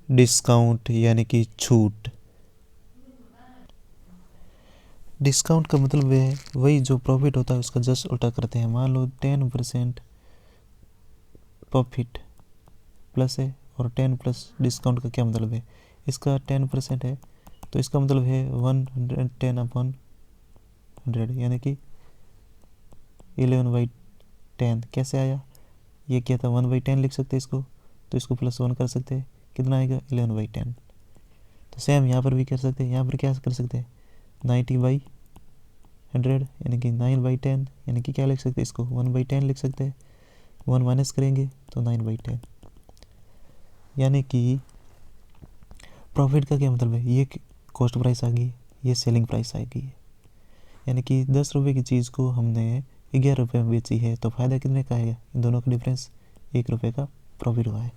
Discount यानी कि छूट। डिस्काउंट का मतलब है वही जो प्रॉफिट होता है उसका जस्ट उल्टा करते हैं। मान लो 10% प्रॉफिट प्लस है और 10 प्लस डिस्काउंट का क्या मतलब है, इसका 10% है तो इसका मतलब है 110/100 यानी कि 11/10। कैसे आया, ये क्या था 1/10 लिख सकते इसको, तो इसको +1 कर सकते हैं, कितना आएगा 11/10। तो सेम यहाँ पर भी कर सकते हैं, यहाँ पर क्या कर सकते हैं 90/100 यानी कि 9/10 यानी कि क्या लिख सकते हैं इसको 1/10 लिख सकते हैं, 1 माइनस करेंगे तो 9/10। यानी कि प्रॉफिट का क्या मतलब है, ये कॉस्ट प्राइस आ गई, ये सेलिंग प्राइस आ गई। यानी कि 10 रुपये की चीज़ को हमने 11 रुपये में बेची है तो फ़ायदा कितने का है, इन दोनों का डिफरेंस 1 रुपये का प्रॉफिट हुआ है।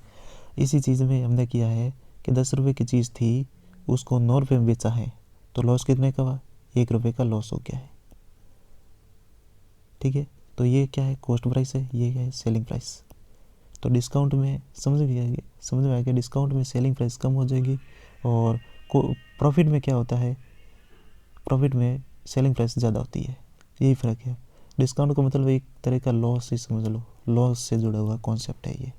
इसी चीज़ में हमने किया है कि 10 रुपये की चीज़ थी उसको 9 रुपये में बेचा है तो लॉस कितने का हुआ, 1 रुपये का लॉस हो गया है। ठीक है, तो ये क्या है कॉस्ट प्राइस है, ये है सेलिंग प्राइस। तो डिस्काउंट में समझ में आ गया डिस्काउंट में सेलिंग प्राइस कम हो जाएगी और प्रॉफिट में क्या होता है, प्रॉफिट में सेलिंग प्राइस ज़्यादा होती है, यही फ़र्क है। डिस्काउंट का मतलब एक तरह का लॉस ही समझ लो, लॉस से जुड़ा हुआ कॉन्सेप्ट है ये।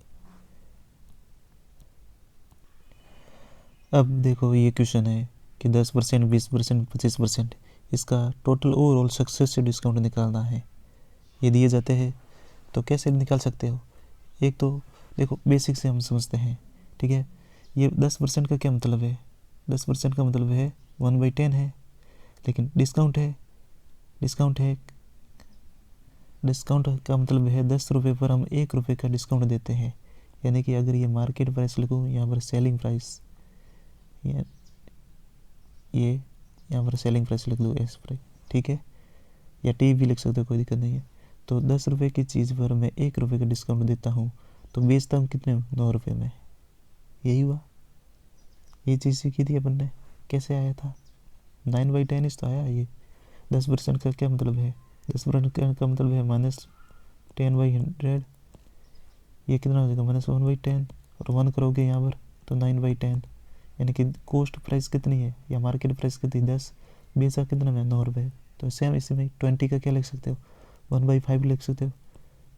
अब देखो ये क्वेश्चन है कि 10%, 20%, 25%, इसका टोटल ओवरऑल सक्सेस से डिस्काउंट निकालना है। ये दिए जाते हैं तो कैसे निकाल सकते हो, एक तो देखो बेसिक से हम समझते हैं। ठीक है, ये 10% का क्या मतलब है, 10% का मतलब है 1/10 है, लेकिन डिस्काउंट है, डिस्काउंट है, डिस्काउंट का मतलब है 10 रुपये पर हम 1 रुपये का डिस्काउंट देते हैं। यानी कि अगर ये मार्केट प्राइस लिखूँ यहाँ पर सेलिंग प्राइस, ये यहाँ पर सेलिंग प्राइस लिख दो एस प्राइस, ठीक है, या टी भी लिख सकते हो, कोई दिक्कत नहीं है। तो 10 रुपये की चीज़ पर मैं 1 रुपये का डिस्काउंट देता हूँ तो बेचता हूँ कितने 9 रुपये में, यही हुआ। ये चीज़ सीखी थी अपन ने, कैसे आया था 9/10 इस तो आया ये। 10% का क्या मतलब है, 10% का मतलब है -10/100, ये कितना हो जाएगा -1/10 और 1 करोगे यहाँ पर तो 9/10। यानी कि कॉस्ट प्राइस कितनी है या मार्केट प्राइस कितनी 10, बेचा कितना में 9 रुपये। तो सेम इसी में 20 का क्या लिख सकते हो 1/5 लिख सकते हो,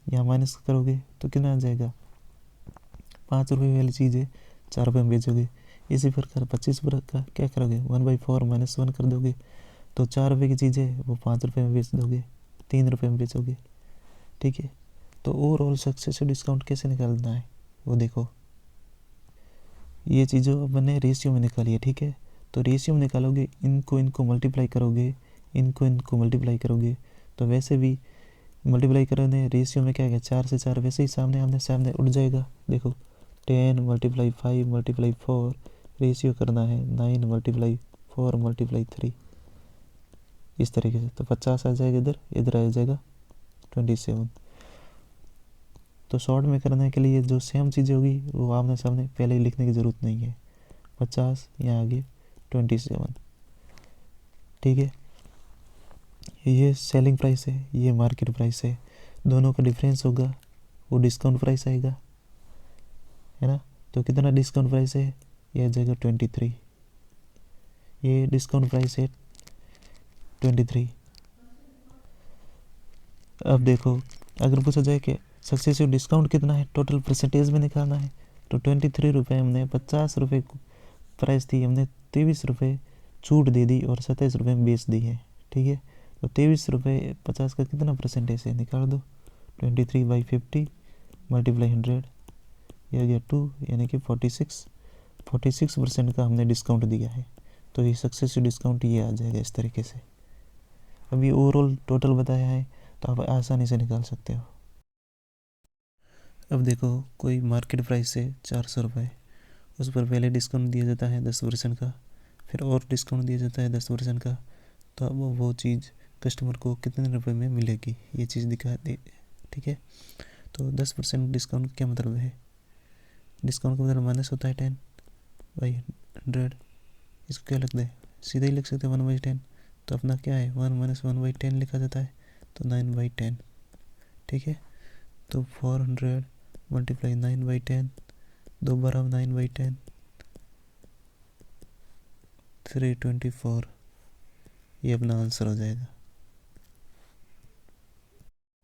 यहाँ माइनस करोगे तो कितना आ जाएगा 5 रुपये वाली चीज़ है 4 रुपये में बेचोगे। इसी प्रकार 25 का क्या करोगे 1/4 -1 कर दोगे तो 4 रुपये की चीज़ है वो 5 रुपये में बेच दोगे, 3 रुपये में बेचोगे। ठीक है, तो ओवरऑल सक्सेस से डिस्काउंट कैसे निकालना है वो देखो, ये चीज़ों अपन ने रेशियो में निकाली है। ठीक है, तो रेशियो में निकालोगे, इनको मल्टीप्लाई करोगे, इनको मल्टीप्लाई करोगे तो वैसे भी मल्टीप्लाई करोगे रेशियो में क्या है 4 से 4 वैसे ही सामने आमने सामने उठ जाएगा। देखो 10 × 5 × 4 रेशियो करना है 9 × 4 × 3 इस तरीके से, तो 50 आ जाएगा, इधर इधर आ जाएगा 27। तो शॉर्ट में करने के लिए जो सेम चीज़ें होगी वो आमने सामने पहले ही लिखने की ज़रूरत नहीं है, 50 यहाँ आगे 27। ठीक है, ये सेलिंग प्राइस है, ये मार्केट प्राइस है, दोनों का डिफरेंस होगा वो डिस्काउंट प्राइस आएगा, है ना। तो कितना डिस्काउंट प्राइस है, ये आ जाएगा 23, ये डिस्काउंट प्राइस है 23। अब देखो अगर पूछा जाए कि सक्सेसिव डिस्काउंट कितना है टोटल परसेंटेज में निकालना है तो 23 रुपये हमने 50 रुपये प्राइस थी, हमने 23 रुपये छूट दे दी और 27 रुपये में बेच दी है। ठीक है, तो 23 रुपये 50 का कितना परसेंटेज है निकाल दो, 23/50 × 100 ये आ गया 2 यानी कि 46% का हमने डिस्काउंट दिया है। तो ये सक्सेसिव डिस्काउंट ये आ जाएगा इस तरीके से। अभी ओवरऑल टोटल बताया है तो आप आसानी से निकाल सकते हो। अब देखो कोई मार्केट प्राइस है 400 रुपये, उस पर पहले डिस्काउंट दिया जाता है 10% का, फिर और डिस्काउंट दिया जाता है 10% का, तो अब वो चीज़ कस्टमर को कितने रुपए में मिलेगी ये चीज़ दिखा दे। ठीक है, तो 10% डिस्काउंट का क्या मतलब है, डिस्काउंट का मतलब माइनस होता है 10/100, इसको क्या लिख दे सीधा ही लिख सकते हैं 1/10। तो अपना क्या है 1 - 1/10 लिखा जाता है तो 9/10। ठीक है, तो 400 × 9/10, 2 12 9/10 324, ये अपना आंसर हो जाएगा।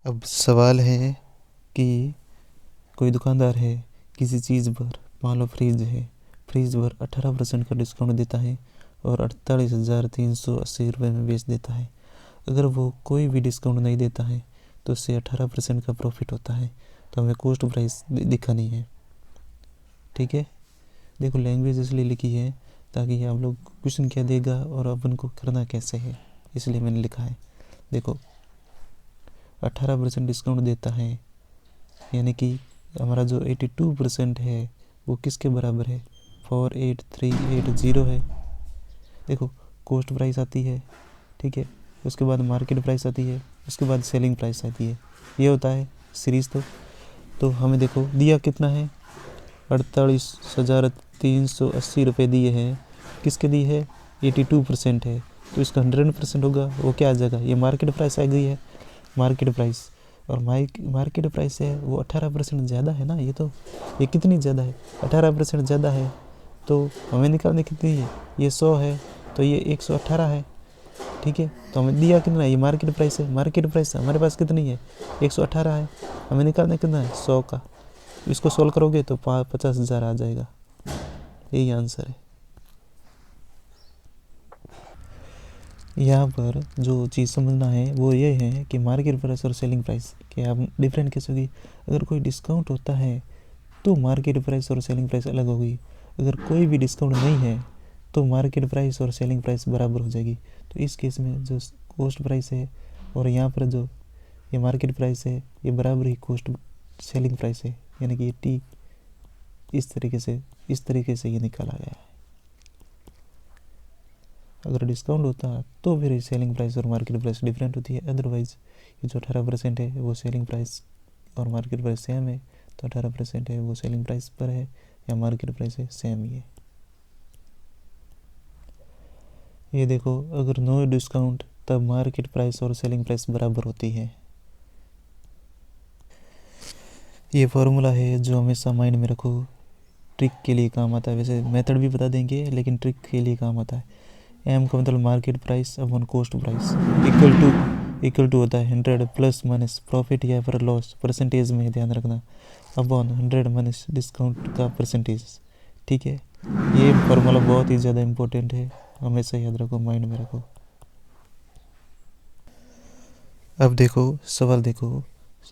अब सवाल है कि कोई दुकानदार है, किसी चीज़ पर, मान लो फ्रिज है, फ्रिज पर 18% का डिस्काउंट देता है और 48,380 रुपये में बेच देता है। अगर वो कोई भी डिस्काउंट नहीं देता है तो उससे 18% का प्रॉफिट होता है। तो हमें कॉस्ट प्राइस दिखानी है। ठीक है, देखो लैंग्वेज इसलिए लिखी है ताकि आप लोग क्वेश्चन क्या देगा और अपन को करना कैसे है, इसलिए मैंने लिखा है। देखो 18% डिस्काउंट देता है, यानी कि हमारा जो 82% है वो किसके बराबर है, 48380 है। देखो कॉस्ट प्राइस आती है, ठीक है, उसके बाद मार्केट प्राइस आती है, उसके बाद सेलिंग प्राइस आती है। ये होता है सीरीज़। तो हमें देखो दिया कितना है, 48,380 रुपये दिए हैं। किसके दिए है, 82% है, तो इसका 100% होगा, वो क्या आ जाएगा, ये मार्केट प्राइस आ गई है, मार्केट प्राइस। और मार्केट प्राइस है वो 18% ज़्यादा है ना, ये कितनी ज़्यादा है, 18% ज़्यादा है। तो हमें निकालने कितनी है, ये 100 है तो ये 118 है। ठीक है, तो हमें दिया कितना है, ये मार्केट प्राइस है, मार्केट प्राइस हमारे पास कितनी है, 118 है। हमें निकालना कितना है, 100 का। इसको सोल्व करोगे तो 50,000 आ जाएगा। यही आंसर है। यहाँ पर जो चीज़ समझना है वो ये है कि मार्केट प्राइस और सेलिंग प्राइस के आप डिफरेंट कैसे होगी। अगर कोई डिस्काउंट होता है तो मार्केट प्राइस और सेलिंग प्राइस अलग होगी। अगर कोई भी डिस्काउंट नहीं है तो मार्केट प्राइस और सेलिंग प्राइस बराबर हो जाएगी। तो इस केस में जो कॉस्ट प्राइस है और यहाँ पर जो ये मार्केट प्राइस है, ये बराबर ही कॉस्ट सेलिंग प्राइस है, यानी कि ये टी इस तरीके से ये निकाला गया है। अगर डिस्काउंट होता तो फिर सेलिंग प्राइस और मार्केट प्राइस डिफरेंट होती है। अदरवाइज़ ये जो 18% है वो सेलिंग प्राइस और मार्केट प्राइस सेम है, तो 18% है वो सेलिंग प्राइस पर है या मार्केट प्राइस है, सेम ही है। ये देखो अगर नो डिस्काउंट तब मार्केट प्राइस और सेलिंग प्राइस बराबर होती है। ये फॉर्मूला है जो हमेशा माइंड में रखो, ट्रिक के लिए काम आता है। वैसे मेथड भी बता देंगे लेकिन ट्रिक के लिए काम आता है। एम का मतलब market price upon cost price equal to होता है 100 प्लस माइनस प्रॉफिट या फिर लॉस, परसेंटेज में ध्यान रखना, अपॉन 100 माइनस डिस्काउंट का परसेंटेज। ठीक है, ये फॉर्मूला बहुत ही ज़्यादा इम्पोर्टेंट है, हमेशा याद रखो, माइंड में रखो। अब देखो सवाल देखो,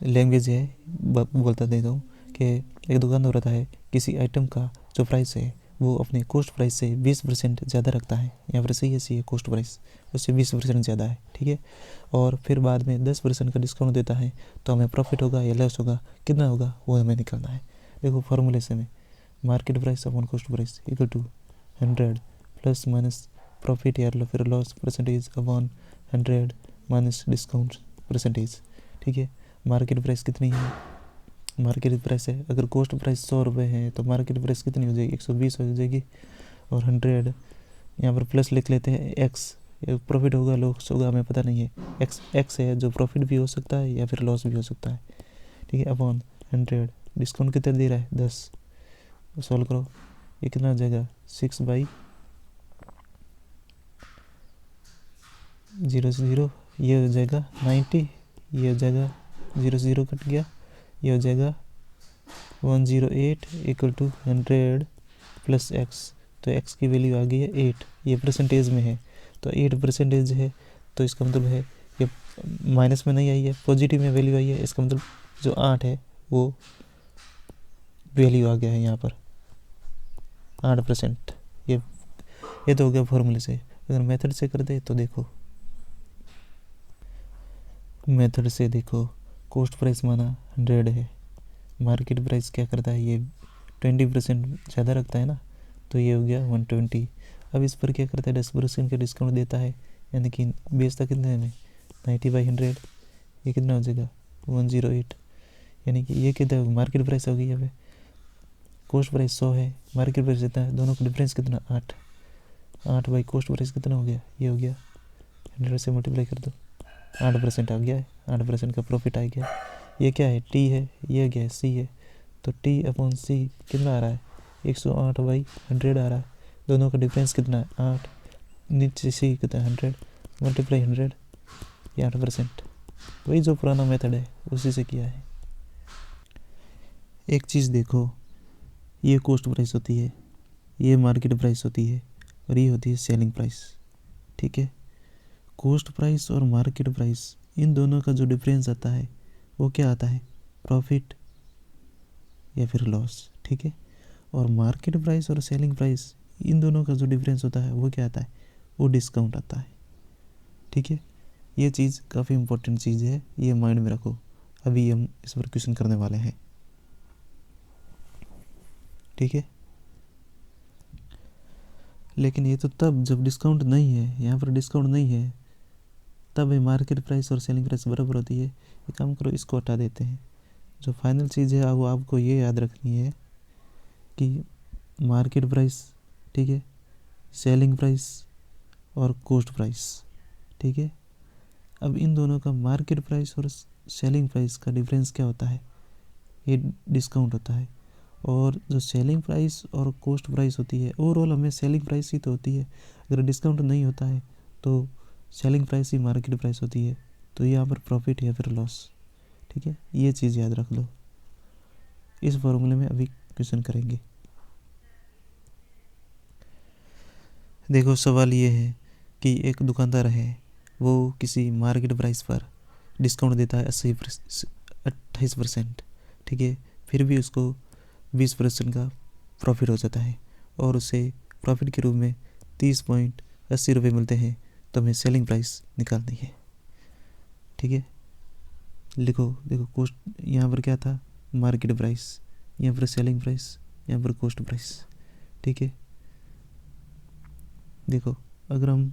लैंग्वेज है, बोलता देता हूँ कि एक दुकानदार रहता है, किसी आइटम का जो प्राइस है वो अपने कॉस्ट प्राइस से 20% ज़्यादा रखता है। यहाँ पर सी है कॉस्ट प्राइस, उससे 20% ज़्यादा है। ठीक है, और फिर बाद में 10% का डिस्काउंट देता है, तो हमें प्रॉफिट होगा या लॉस होगा, कितना होगा वो हमें निकालना है। देखो फॉर्मूले से में market price upon cost price equal to 100 plus minus profit या फिर loss percentage upon 100 minus discount percentage. ठीक है, मार्केट प्राइस कितनी है, मार्केट प्राइस है, अगर कॉस्ट प्राइस 100 रुपये है तो मार्केट प्राइस कितनी हो जाएगी, 120 हो जाएगी। और 100 यहाँ पर प्लस लिख लेते हैं, एक्स प्रॉफिट होगा लॉस होगा हमें पता नहीं है, एक्स है जो प्रॉफिट भी हो सकता है या फिर लॉस भी हो सकता है। ठीक है, अपॉन 100 डिस्काउंट कितना दे रहा है, 10। सॉल्व करो, ये कितना हो जाएगा, 6/0 0 ये हो जाएगा 90, ये हो जाएगा 0 कट गया, ये हो जाएगा 108 इक्वल टू 100 प्लस एक्स। तो एक्स की वैल्यू आ गई है 8, ये परसेंटेज में है तो 8% है, तो इसका मतलब है ये माइनस में नहीं आई है, पॉजिटिव में वैल्यू आई है। इसका मतलब जो 8 है वो वैल्यू आ गया है यहाँ पर 8%। ये तो हो गया फॉर्मूले से। अगर मेथड से कर दे तो देखो, मेथड से देखो, कॉस्ट प्राइस माना 100 है, मार्केट प्राइस क्या करता है, ये 20% ज़्यादा रखता है ना, तो ये हो गया 120। अब इस पर क्या करता है, 10% का डिस्काउंट देता है, यानी कि बेचता कितने में, 90/100, ये कितना हो जाएगा 108, यानी कि ये कितना मार्केट प्राइस हो गई है। कॉस्ट प्राइस 100 है, मार्केट प्राइस कितना है, दोनों का डिफरेंस कितना, 8 बाई कॉस्ट प्राइस कितना हो गया, ये हो गया 100 से मल्टीप्लाई कर दो, 8% आ गया है, 8% का प्रॉफिट आ गया। ये क्या है, टी है, ये क्या है, सी है, तो टी अपॉन सी कितना आ रहा है, 108/100 आ रहा है। दोनों का डिफरेंस कितना है, 8, नीचे से कितना 100 मल्टीप्लाई 100 या 8%, वही जो पुराना मेथड है उसी से किया है। एक चीज़ देखो, ये कॉस्ट प्राइस होती है, ये मार्केट प्राइस होती है और ये होती है सेलिंग प्राइस। ठीक है, कॉस्ट प्राइस और मार्केट प्राइस इन दोनों का जो डिफरेंस आता है वो क्या आता है, प्रॉफिट या फिर लॉस। ठीक है, और मार्केट प्राइस और सेलिंग प्राइस इन दोनों का जो डिफरेंस होता है वो क्या आता है, वो डिस्काउंट आता है। ठीक है, ये चीज़ काफ़ी इंपॉर्टेंट चीज़ है, ये माइंड में रखो। अभी हम इस पर क्वेश्चन करने वाले हैं। ठीक है, लेकिन ये तो तब जब डिस्काउंट नहीं है, यहाँ पर डिस्काउंट नहीं है तब ये मार्केट प्राइस और सेलिंग प्राइस बराबर होती है। एक काम करो, इसको हटा देते हैं। जो फाइनल चीज़ है वो आपको ये याद रखनी है कि मार्केट प्राइस, ठीक है, सेलिंग प्राइस और कॉस्ट प्राइस। ठीक है, अब इन दोनों का मार्केट प्राइस और सेलिंग प्राइस का डिफरेंस क्या होता है, ये डिस्काउंट होता है। और जो सेलिंग प्राइस और कॉस्ट प्राइस होती है, ओवरऑल हमें सेलिंग प्राइस ही तो होती है। अगर डिस्काउंट नहीं होता है तो सेलिंग प्राइस ही मार्केट प्राइस होती है, तो यहाँ पर प्रॉफिट या फिर लॉस। ठीक है, ये चीज़ याद रख लो। इस फॉर्मूले में अभी क्वेश्चन करेंगे। देखो, सवाल ये है कि एक दुकानदार है, वो किसी मार्केट प्राइस पर डिस्काउंट देता है 28%। ठीक है, फिर भी उसको 20% का प्रॉफिट हो जाता है और उसे प्रॉफिट के रूप में 30.80 रुपये मिलते हैं। तो हमें सेलिंग प्राइस निकालनी है। ठीक है, लिखो, देखो कॉस्ट यहाँ पर क्या था, मार्केट प्राइस, यहाँ पर सेलिंग प्राइस, यहाँ पर कॉस्ट प्राइस। ठीक है, देखो अगर हम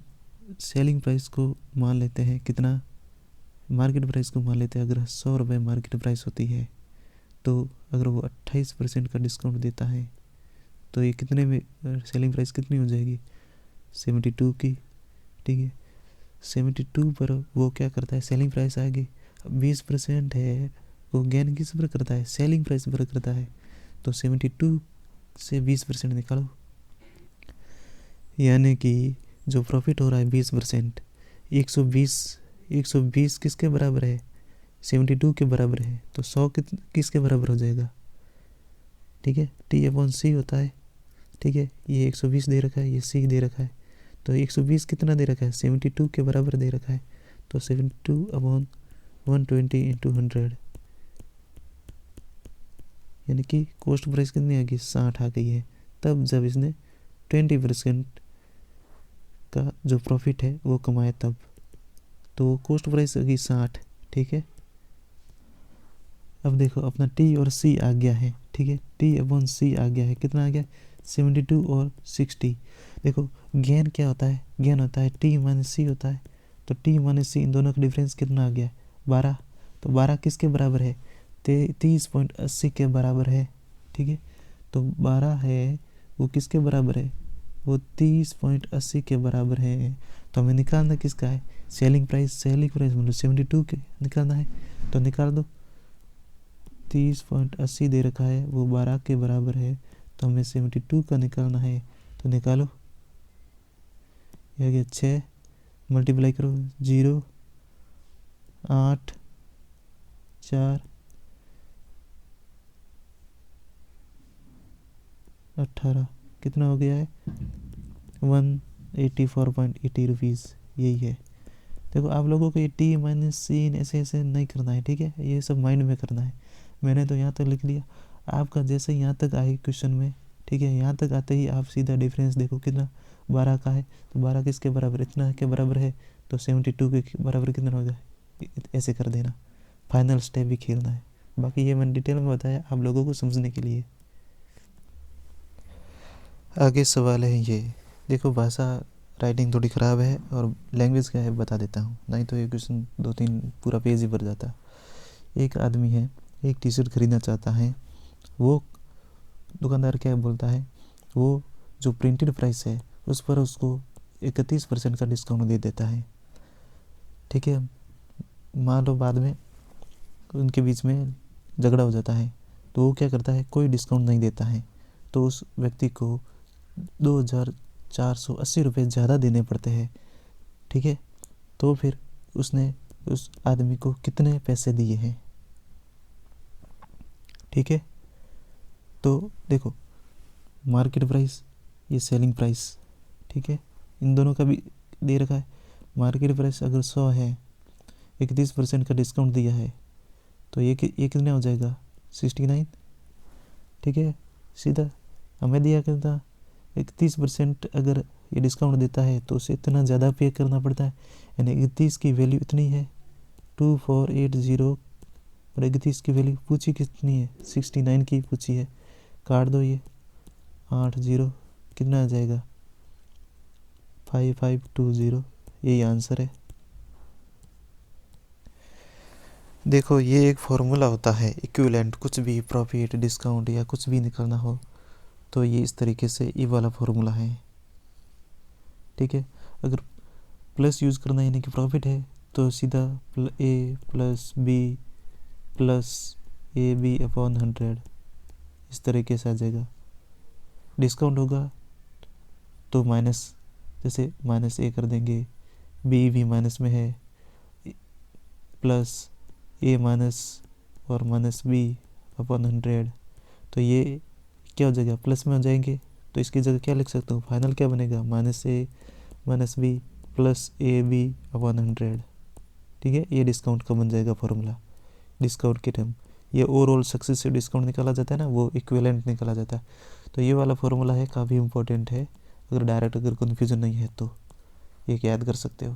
सेलिंग प्राइस को मान लेते हैं कितना, मार्केट प्राइस को मान लेते हैं अगर 100 रुपये मार्केट प्राइस होती है, तो अगर वो 28% का डिस्काउंट देता है तो ये कितने में सेलिंग प्राइस कितनी हो जाएगी, 72 की। ठीक है, 72 पर वो क्या करता है, सेलिंग प्राइस आएगी। 20% है, वो गेन किस पर करता है, सेलिंग प्राइस पर करता है। तो 72 से 20% निकालो, यानी कि जो प्रॉफिट हो रहा है 20%, 120 किसके बराबर है, 72 के बराबर है। तो 100 किसके बराबर हो जाएगा। ठीक है, T/C होता है। ठीक है, ये 120 दे रखा है, ये C दे रखा है। तो 120 कितना दे रखा है, 72 के बराबर दे रखा है। तो 72/120 × 100, यानी कि कॉस्ट प्राइस कितनी आ गई, 60 आ गई है। तब जब इसने 20% का जो प्रॉफिट है वो कमाया तब, तो कॉस्ट प्राइस आ गई 60। ठीक है, अब देखो अपना T और C आ गया है। ठीक है, T/C आ गया है, कितना आ गया, 72 और 60। देखो गेन क्या होता है, गेन होता है T - C होता है। तो T - C इन दोनों का डिफरेंस कितना आ गया, 12। तो 12 किसके बराबर है, 30.80 के बराबर है। ठीक है, तो 12 है वो किसके बराबर है, वो 30.80 के बराबर है। तो हमें निकालना किसका है, सेलिंग प्राइस मतलब 72 के निकालना है। तो निकाल दो, 30.80 दे रखा है, वो 12 के बराबर है। तो हमें 72 का निकालना है। तो निकालो, यह 6 मल्टीप्लाई करो, 0 8 4 18, कितना हो गया है, 184.80 रुपीज़। यही है। देखो आप लोगों को ये T - C ऐसे ऐसे नहीं करना है। ठीक है, ये सब माइंड में करना है। मैंने तो यहाँ तक लिख लिया, आपका जैसे यहाँ तक आए क्वेश्चन में। ठीक है, यहाँ तक आते ही आप सीधा डिफरेंस देखो कितना, 12 का है। तो 12 किसके बराबर, इतना के बराबर है। तो 72 के बराबर कितना होगा, ऐसे कर देना। फाइनल स्टेप भी खेलना है। बाकी ये मैंने डिटेल में बताया आप लोगों को समझने के लिए। आगे सवाल है ये, देखो भाषा राइटिंग थोड़ी ख़राब है और लैंग्वेज क्या है बता देता हूँ, नहीं तो ये क्वेश्चन 2-3 पूरा पेज ही भर जाता। एक आदमी है, एक टी शर्ट खरीदना चाहता है। वो दुकानदार क्या बोलता है, वो जो प्रिंटेड प्राइस है उस पर उसको 31% का डिस्काउंट दे देता है। ठीक है, मान लो बाद में उनके बीच में झगड़ा हो जाता है, तो वो क्या करता है, कोई डिस्काउंट नहीं देता है। तो उस व्यक्ति को 2000 480 रुपये ज़्यादा देने पड़ते हैं, ठीक है। तो फिर उसने उस आदमी को कितने पैसे दिए हैं, ठीक है। तो देखो मार्केट प्राइस, ये सेलिंग प्राइस, ठीक है, इन दोनों का भी दे रखा है। मार्केट प्राइस अगर 100 है, 31% का डिस्काउंट दिया है, तो ये कितना हो जाएगा 69, ठीक है। सीधा हमें दिया करता 31% अगर ये डिस्काउंट देता है तो उसे इतना ज़्यादा पे करना पड़ता है, यानी 31 की वैल्यू इतनी है 2480, और 31 की वैल्यू पूछी कितनी है 69 की पूछी है। काट दो ये 80, कितना आ जाएगा 5520, यही आंसर है। देखो ये एक फॉर्मूला होता है इक्विवेलेंट, कुछ भी प्रॉफिट डिस्काउंट या कुछ भी निकालना हो तो ये इस तरीके से ये वाला फॉर्मूला है, ठीक है। अगर प्लस यूज़ करना यानी कि प्रॉफिट है तो सीधा a plus b plus AB/100 इस तरीके से आ जाएगा। डिस्काउंट होगा तो माइनस, जैसे -a कर देंगे, b भी माइनस में है, प्लस a माइनस और -b/100, तो ये क्या हो जाएगा प्लस में हो जाएंगे। तो इसकी जगह क्या लिख सकता हूँ, फाइनल क्या बनेगा -a -b प्लस AB/100, ठीक है। ये डिस्काउंट का बन जाएगा फॉर्मूला, डिस्काउंट के टर्म। ये ओवरऑल सक्सेस से डिस्काउंट निकाला जाता है ना, वो इक्विवेलेंट निकाला जाता है। तो ये वाला फॉर्मूला है, काफ़ी इंपॉर्टेंट है। अगर डायरेक्ट अगर कन्फ्यूज़न नहीं है तो ये याद कर सकते हो।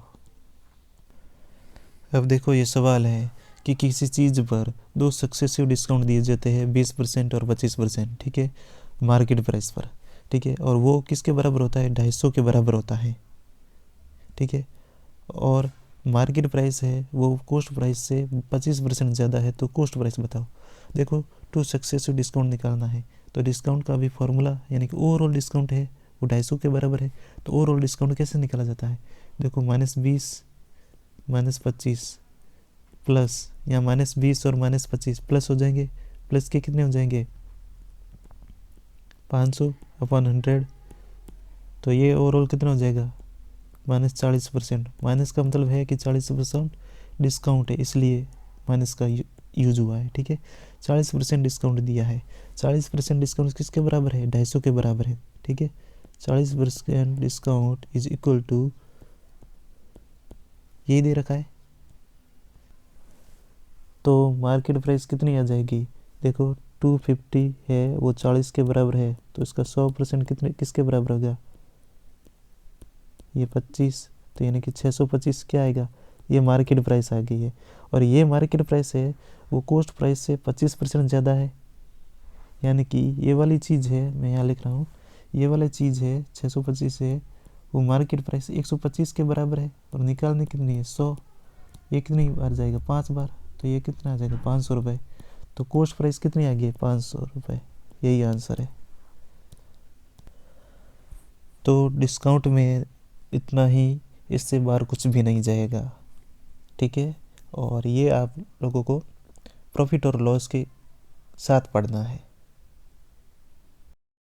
अब देखो ये सवाल है कि किसी चीज़ पर 2 सक्सेसिव डिस्काउंट दिए जाते हैं 20% और 25%, ठीक है, मार्केट प्राइस पर, ठीक है, और वो किसके बराबर होता है 250 के बराबर होता है, ठीक है। और मार्केट प्राइस है वो कोस्ट प्राइस से 25% ज़्यादा है, तो कोस्ट प्राइस बताओ। देखो 2 सक्सेसिव डिस्काउंट निकालना है तो डिस्काउंट का भी फॉर्मूला यानी कि ओवरऑल डिस्काउंट है वो 250 के बराबर है, तो ओवरऑल डिस्काउंट कैसे निकाला जाता है। देखो -20 -25 प्लस, या -20 और -25 प्लस हो जाएंगे, प्लस के कितने हो जाएंगे 500/100, तो ये ओवरऑल कितना हो जाएगा -40%। माइनस का मतलब है कि 40% डिस्काउंट है, इसलिए माइनस का यूज हुआ है, ठीक है। 40% डिस्काउंट दिया है, 40% डिस्काउंट किसके बराबर है 250 के बराबर है, ठीक है। 40% डिस्काउंट इज इक्वल टू, यही दे रखा है, तो मार्केट प्राइस कितनी आ जाएगी। देखो 250 है वो 40 के बराबर है, तो इसका 100% कितने किसके बराबर होगा, ये 25, तो यानी कि 625 क्या आएगा, ये मार्केट प्राइस आ गई है। और ये मार्केट प्राइस है वो कोस्ट प्राइस से 25% ज़्यादा है, यानी कि ये वाली चीज़ है, मैं यहाँ लिख रहा हूँ, ये वाली चीज़ है 625 है, वो मार्केट प्राइस 125 के बराबर है, और निकालने कितनी है 100, ये कितनी बार जाएगा 5 बार, तो ये कितना आ जाएगा 500 रुपये। तो कोस्ट प्राइस कितनी आ गई 500 रुपये, यही आंसर है। तो डिस्काउंट में इतना ही, इससे बाहर कुछ भी नहीं जाएगा, ठीक है। और ये आप लोगों को प्रॉफिट और लॉस के साथ पढ़ना है।